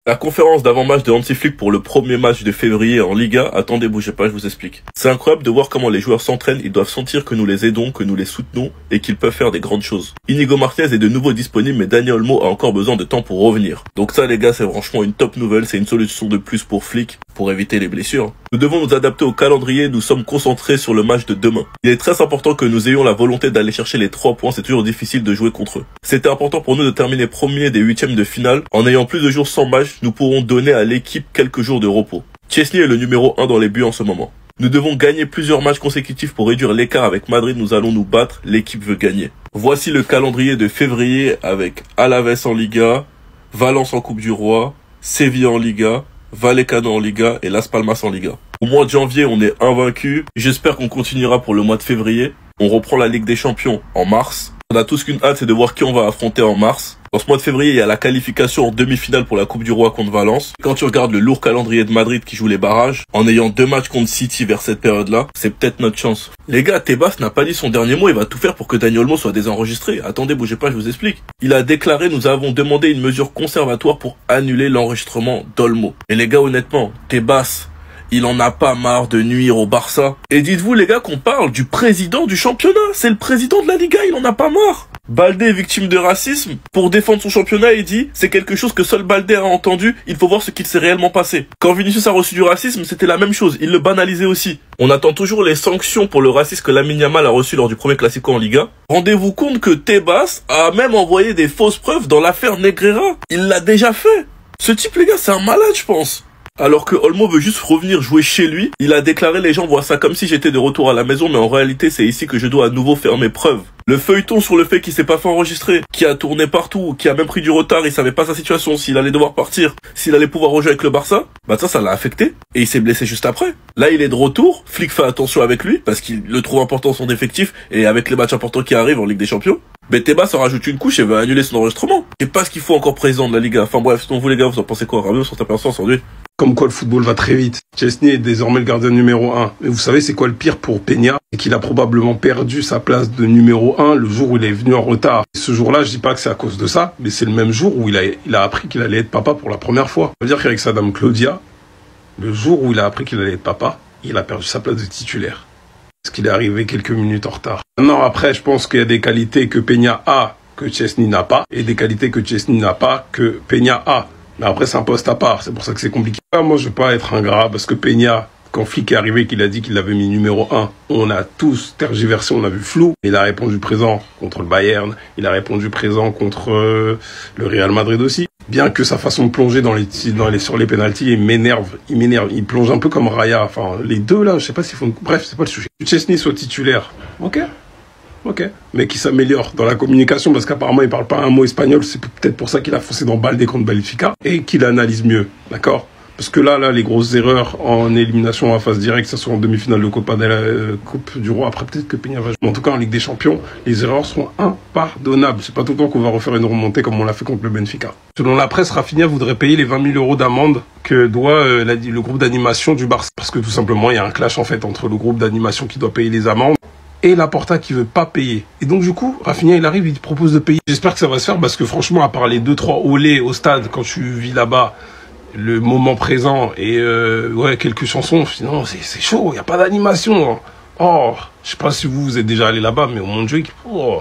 La conférence d'avant-match de Hansi Flick pour le premier match de février en Liga, attendez, bougez pas, je vous explique. C'est incroyable de voir comment les joueurs s'entraînent, ils doivent sentir que nous les aidons, que nous les soutenons et qu'ils peuvent faire des grandes choses. Inigo Martinez est de nouveau disponible, mais Dani Olmo a encore besoin de temps pour revenir. Donc ça les gars, c'est franchement une top nouvelle, c'est une solution de plus pour Flick, pour éviter les blessures. Nous devons nous adapter au calendrier, nous sommes concentrés sur le match de demain. Il est très important que nous ayons la volonté d'aller chercher les 3 points, c'est toujours difficile de jouer contre eux. C'était important pour nous de terminer premier des 8e de finale. En ayant plus de jours sans match, nous pourrons donner à l'équipe quelques jours de repos. Chesney est le numéro 1 dans les buts en ce moment. Nous devons gagner plusieurs matchs consécutifs pour réduire l'écart avec Madrid, nous allons nous battre, l'équipe veut gagner. Voici le calendrier de février avec Alaves en Liga, Valence en Coupe du Roi, Sevilla en Liga, Vallecano en Liga et Las Palmas en Liga. Au mois de janvier, on est invaincu. J'espère qu'on continuera pour le mois de février. On reprend la Ligue des Champions en mars. On a tous qu'une hâte, c'est de voir qui on va affronter en mars. Dans ce mois de février, il y a la qualification en demi-finale pour la Coupe du Roi contre Valence. Quand tu regardes le lourd calendrier de Madrid qui joue les barrages, en ayant 2 matchs contre City vers cette période-là, c'est peut-être notre chance. Les gars, Tebas n'a pas dit son dernier mot, il va tout faire pour que Dani Olmo soit désenregistré. Attendez, bougez pas, je vous explique. Il a déclaré, nous avons demandé une mesure conservatoire pour annuler l'enregistrement d'Olmo. Et les gars, honnêtement, Tebas, il en a pas marre de nuire au Barça. Et dites-vous les gars qu'on parle du président du championnat. C'est le président de la Liga, il en a pas marre. Balde est victime de racisme. Pour défendre son championnat, il dit, c'est quelque chose que seul Balde a entendu, il faut voir ce qu'il s'est réellement passé. Quand Vinicius a reçu du racisme, c'était la même chose, il le banalisait aussi. On attend toujours les sanctions pour le racisme que Lamine Yamal a reçu lors du premier Classico en Liga. Rendez-vous compte que Tebas a même envoyé des fausses preuves dans l'affaire Negreira. Il l'a déjà fait. Ce type les gars, c'est un malade je pense. Alors que Olmo veut juste revenir jouer chez lui, il a déclaré les gens voient ça comme si j'étais de retour à la maison, mais en réalité c'est ici que je dois à nouveau faire mes preuves. Le feuilleton sur le fait qu'il s'est pas fait enregistrer, qui a tourné partout, qui a même pris du retard, il savait pas sa situation, s'il allait devoir partir, s'il allait pouvoir rejouer avec le Barça, bah ça l'a affecté, et il s'est blessé juste après. Là il est de retour, Flick fait attention avec lui, parce qu'il le trouve important son effectif, et avec les matchs importants qui arrivent en Ligue des Champions. Mais Tebas en rajoute une couche et veut annuler son enregistrement. C'est pas ce qu'il faut encore président de la Liga. Enfin bref, sinon vous les gars, vous en pensez quoi? Rabiot sur ta personne aujourd'hui? Comme quoi le football va très vite. Chesney est désormais le gardien numéro 1. Mais vous savez c'est quoi le pire pour Peña? C'est qu'il a probablement perdu sa place de numéro 1 le jour où il est venu en retard. Et ce jour-là, je dis pas que c'est à cause de ça, mais c'est le même jour où il a appris qu'il allait être papa pour la première fois. Ça veut dire qu'avec sa dame Claudia, le jour où il a appris qu'il allait être papa, il a perdu sa place de titulaire. Parce qu'il est arrivé quelques minutes en retard. Maintenant, après, je pense qu'il y a des qualités que Peña a, que Chesney n'a pas, et des qualités que Chesney n'a pas, que Peña a. Mais après, c'est un poste à part, c'est pour ça que c'est compliqué. Moi, je veux pas être ingrat, parce que Peña, quand Flick est arrivé, qu'il a dit qu'il l'avait mis numéro 1, on a tous tergiversé, on a vu flou. Il a répondu présent contre le Bayern, il a répondu présent contre le Real Madrid aussi. Bien que sa façon de plonger sur les pénaltys, il m'énerve, il plonge un peu comme Raya, enfin, les deux là, je sais pas s'ils font, bref, c'est pas le sujet. Que Chesney soit titulaire, ok, mais qui s'améliore dans la communication, parce qu'apparemment il parle pas un mot espagnol, c'est peut-être pour ça qu'il a foncé dans Balde contre Benfica, et qu'il analyse mieux, d'accord? Parce que là, les grosses erreurs en élimination en phase directe, que ce soit en demi-finale de Coupe du Roi, après peut-être que Peña va jouer. En tout cas, en Ligue des Champions, les erreurs seront impardonnables. C'est pas tout le temps qu'on va refaire une remontée comme on l'a fait contre le Benfica. Selon la presse, Rafinha voudrait payer les 20 000 € d'amende que doit le groupe d'animation du Barça. Parce que tout simplement, il y a un clash en fait entre le groupe d'animation qui doit payer les amendes et Laporta qui veut pas payer. Et donc du coup, Rafinha il arrive, il te propose de payer. J'espère que ça va se faire parce que franchement, à part les 2-3 olés au stade quand tu vis là-bas, le moment présent et ouais quelques chansons, sinon c'est chaud, il n'y a pas d'animation. Hein. Oh, je sais pas si vous êtes déjà allé là-bas, mais au Montjuïc, oh,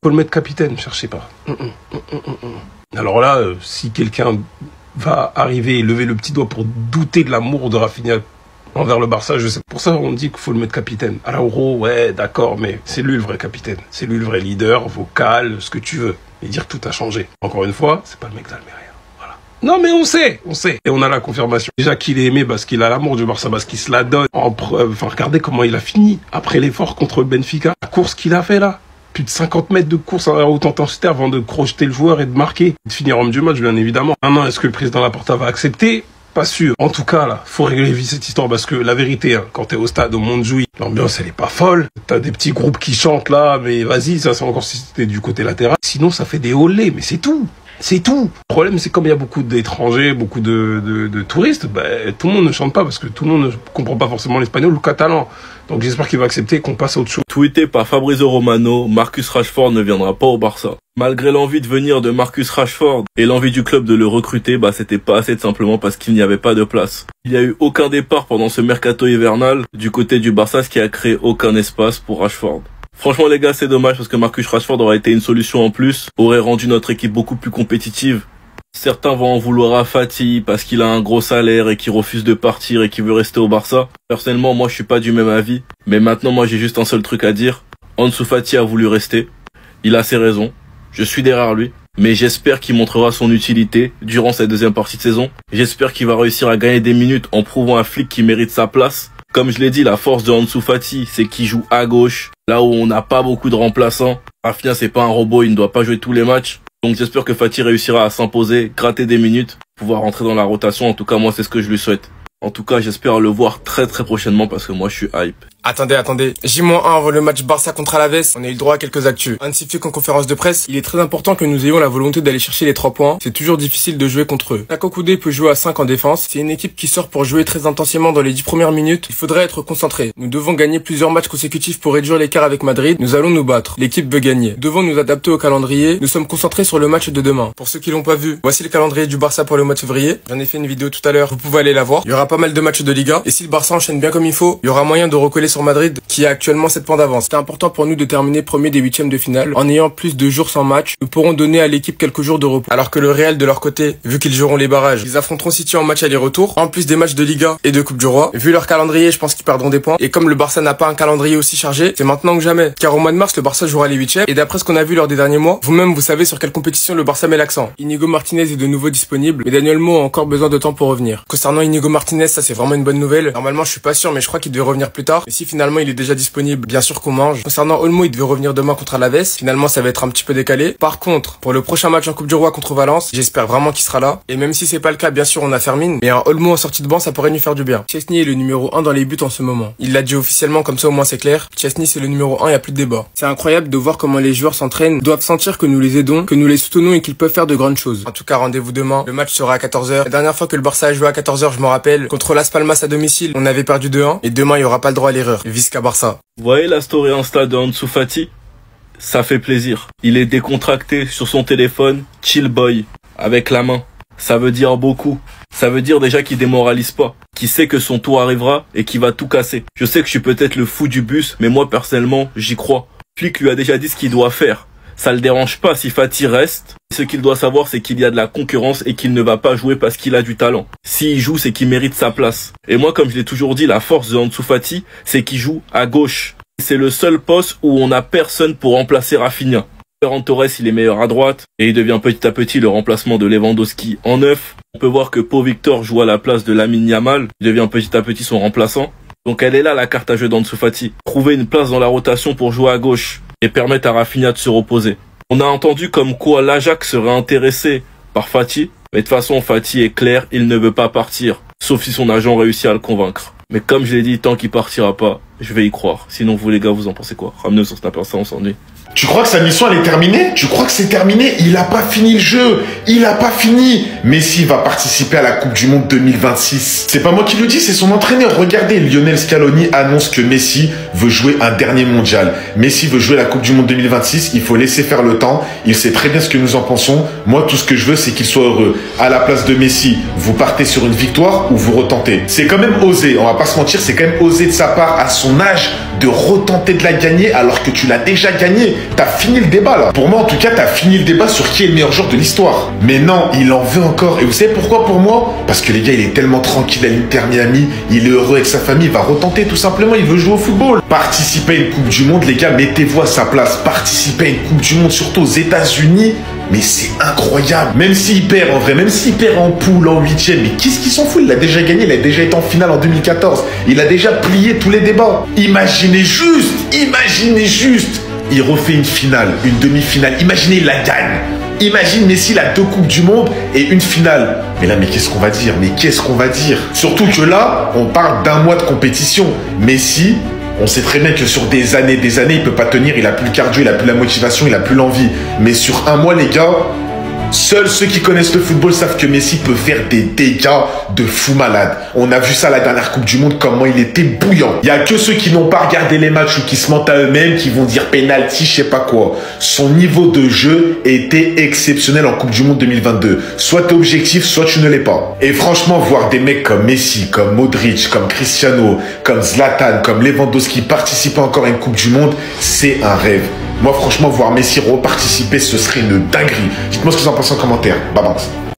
faut le mettre capitaine, cherchez pas. Alors là, si quelqu'un va arriver et lever le petit doigt pour douter de l'amour de Rafinha envers le Barça, je sais. Pour ça, on dit qu'il faut le mettre capitaine. Araujo, ouais, d'accord, mais c'est lui le vrai capitaine. C'est lui le vrai leader, vocal, ce que tu veux. Et dire que tout a changé. Encore une fois, c'est pas le mec d'Almeria. Non mais on sait. Et on a la confirmation. Déjà qu'il est aimé parce qu'il a l'amour du Barça, parce qu'il se la donne en preuve. Enfin, regardez comment il a fini après l'effort contre le Benfica. La course qu'il a fait là. Plus de 50 mètres de course à haute intensité avant de crocheter le joueur et de marquer. De finir homme du match, bien évidemment. Maintenant, est-ce que le président Laporta va accepter? Pas sûr. En tout cas, là, faut régler vite cette histoire parce que la vérité, hein, quand t'es au stade au Montjuïc, l'ambiance elle est pas folle. T'as des petits groupes qui chantent là, mais vas-y, ça c'est encore si c'était du côté latéral. Sinon, ça fait des olés, mais c'est tout. C'est tout. Le problème, c'est comme il y a beaucoup d'étrangers, beaucoup de touristes, tout le monde ne chante pas parce que tout le monde ne comprend pas forcément l'espagnol ou le catalan. Donc j'espère qu'il va accepter qu'on passe à autre chose. Tweeté par Fabrizio Romano, Marcus Rashford ne viendra pas au Barça. Malgré l'envie de venir de Marcus Rashford et l'envie du club de le recruter, c'était pas assez simplement parce qu'il n'y avait pas de place. Il n'y a eu aucun départ pendant ce mercato hivernal du côté du Barça, ce qui a créé aucun espace pour Rashford. Franchement les gars, c'est dommage parce que Marcus Rashford aurait été une solution en plus, aurait rendu notre équipe beaucoup plus compétitive. Certains vont en vouloir à Fati parce qu'il a un gros salaire et qu'il refuse de partir et qu'il veut rester au Barça. Personnellement, moi je suis pas du même avis, mais maintenant moi j'ai juste un seul truc à dire. Ansu Fati a voulu rester, il a ses raisons, je suis derrière lui, mais j'espère qu'il montrera son utilité durant cette deuxième partie de saison. J'espère qu'il va réussir à gagner des minutes en prouvant à Flick qu'il mérite sa place. Comme je l'ai dit, la force de Ansu Fati, c'est qu'il joue à gauche, là où on n'a pas beaucoup de remplaçants. Rafinha, c'est pas un robot, il ne doit pas jouer tous les matchs. Donc j'espère que Fati réussira à s'imposer, gratter des minutes, pouvoir rentrer dans la rotation. En tout cas, moi, c'est ce que je lui souhaite. En tout cas, j'espère le voir très prochainement parce que moi, je suis hype. Attendez. J-1 avant le match Barça contre Alaves, on a eu le droit à quelques actus. Hansi Flick en conférence de presse, il est très important que nous ayons la volonté d'aller chercher les 3 points. C'est toujours difficile de jouer contre eux. Tako Koudé peut jouer à 5 en défense. C'est une équipe qui sort pour jouer très intensément dans les 10 premières minutes. Il faudrait être concentré. Nous devons gagner plusieurs matchs consécutifs pour réduire l'écart avec Madrid. Nous allons nous battre. L'équipe veut gagner. Nous devons nous adapter au calendrier. Nous sommes concentrés sur le match de demain. Pour ceux qui l'ont pas vu, voici le calendrier du Barça pour le mois de février. J'en ai fait une vidéo tout à l'heure. Vous pouvez aller la voir. Il y aura pas mal de matchs de Liga. Et si le Barça enchaîne bien comme il faut, il y aura moyen de recoller sur Madrid, qui a actuellement 7 points d'avance. C'est important pour nous de terminer premier des 8e de finale. En ayant plus de jours sans match, nous pourrons donner à l'équipe quelques jours de repos. Alors que le Real de leur côté, vu qu'ils joueront les barrages, ils affronteront City en match aller-retour, en plus des matchs de Liga et de Coupe du Roi. Vu leur calendrier, je pense qu'ils perdront des points. Et comme le Barça n'a pas un calendrier aussi chargé, c'est maintenant que jamais. Car au mois de mars, le Barça jouera les 8e. Et d'après ce qu'on a vu lors des derniers mois, vous-même vous savez sur quelle compétition le Barça met l'accent. Inigo Martinez est de nouveau disponible, mais Daniel Mo a encore besoin de temps pour revenir. Concernant Inigo Martinez, ça c'est vraiment une bonne nouvelle. Normalement, je suis pas sûr, mais je crois qu'il devait revenir plus tard. Et si finalement il est déjà disponible, bien sûr qu'on mange. Concernant Olmo, il devait revenir demain contre Alaves. Finalement, ça va être un petit peu décalé. Par contre, pour le prochain match en Coupe du Roi contre Valence, j'espère vraiment qu'il sera là. Et même si c'est pas le cas, bien sûr, on a Fermin. Mais un Olmo en sortie de banc, ça pourrait lui faire du bien. Chesney est le numéro 1 dans les buts en ce moment. Il l'a dit officiellement, comme ça au moins c'est clair. Chesney c'est le numéro 1, y a plus de débat. C'est incroyable de voir comment les joueurs s'entraînent, doivent sentir que nous les aidons, que nous les soutenons et qu'ils peuvent faire de grandes choses. En tout cas, rendez-vous demain. Le match sera à 14h. La dernière fois que le Barça a joué à 14h, je me rappelle, contre Las Palmas à domicile, on avait perdu 2-1. Et demain, il y aura pas le droit à l'erreur. Visca Barça. Vous voyez la story Insta de Ansu Fati? Ça fait plaisir. Il est décontracté sur son téléphone, chill boy, avec la main. Ça veut dire beaucoup. Ça veut dire déjà qu'il démoralise pas, qu'il sait que son tour arrivera et qu'il va tout casser. Je sais que je suis peut-être le fou du bus, mais moi personnellement, j'y crois. Flick lui a déjà dit ce qu'il doit faire. Ça le dérange pas si Fati reste. Ce qu'il doit savoir, c'est qu'il y a de la concurrence et qu'il ne va pas jouer parce qu'il a du talent. S'il joue, c'est qu'il mérite sa place. Et moi, comme je l'ai toujours dit, la force de Ansu Fati, c'est qu'il joue à gauche. C'est le seul poste où on n'a personne pour remplacer Rafinha. Ferran Torres, il est meilleur à droite et il devient petit à petit le remplacement de Lewandowski en neuf. On peut voir que Pau Victor joue à la place de Lamine Yamal. Il devient petit à petit son remplaçant. Donc elle est là la carte à jeu d'Ansu Fati. Trouver une place dans la rotation pour jouer à gauche et permettre à Rafinha de se reposer. On a entendu comme quoi l'Ajax serait intéressé par Fati, mais de toute façon Fati est clair, il ne veut pas partir, sauf si son agent réussit à le convaincre. Mais comme je l'ai dit, tant qu'il partira pas, je vais y croire. Sinon vous les gars, vous en pensez quoi? Ramenez sur Snapper, ça on s'ennuie. Tu crois que sa mission elle est terminée? Tu crois que c'est terminé? Il a pas fini le jeu. Il a pas fini. Messi va participer à la Coupe du Monde 2026. C'est pas moi qui le dis, c'est son entraîneur. Regardez, Lionel Scaloni annonce que Messi veut jouer un dernier mondial. Messi veut jouer la Coupe du Monde 2026. Il faut laisser faire le temps. Il sait très bien ce que nous en pensons. Moi, tout ce que je veux, c'est qu'il soit heureux. À la place de Messi, vous partez sur une victoire ou vous retentez. C'est quand même osé. On va pas se mentir, c'est quand même osé de sa part à son âge de retenter de la gagner alors que tu l'as déjà gagnée. T'as fini le débat là. Pour moi en tout cas, t'as fini le débat sur qui est le meilleur joueur de l'histoire. Mais non, il en veut encore. Et vous savez pourquoi pour moi? Parce que les gars, il est tellement tranquille à l'Inter Miami. Il est heureux avec sa famille. Il va retenter tout simplement. Il veut jouer au football. Participer à une Coupe du Monde, les gars, mettez-vous à sa place. Participer à une Coupe du Monde, surtout aux États-Unis. Mais c'est incroyable. Même s'il perd en vrai, même s'il perd en poule, en 8e, mais qu'est-ce qu'il s'en fout? Il a déjà gagné, il a déjà été en finale en 2014. Il a déjà plié tous les débats. Imaginez juste. Il refait une finale, une demi-finale. Imaginez, il la gagne. Imagine Messi, il a 2 Coupes du Monde et une finale. Mais là, mais qu'est-ce qu'on va dire? Surtout que là, on parle d'un mois de compétition. Messi, on sait très bien que sur des années, il peut pas tenir. Il a plus le cardio, il a plus la motivation, il a plus l'envie. Mais sur un mois, les gars, Seuls ceux qui connaissent le football savent que Messi peut faire des dégâts de fou malade. On a vu ça la dernière Coupe du Monde, comment il était bouillant. Il y a que ceux qui n'ont pas regardé les matchs ou qui se mentent à eux-mêmes qui vont dire penalty, je sais pas quoi. Son niveau de jeu était exceptionnel en Coupe du Monde 2022. Soit t'es objectif, soit tu ne l'es pas. Et franchement, voir des mecs comme Messi, comme Modric, comme Cristiano, comme Zlatan, comme Lewandowski participer encore à une Coupe du Monde, c'est un rêve. Moi, franchement, voir Messi reparticiper, ce serait une dinguerie. Dites-moi ce que vous en pensez en commentaire. Bye bye.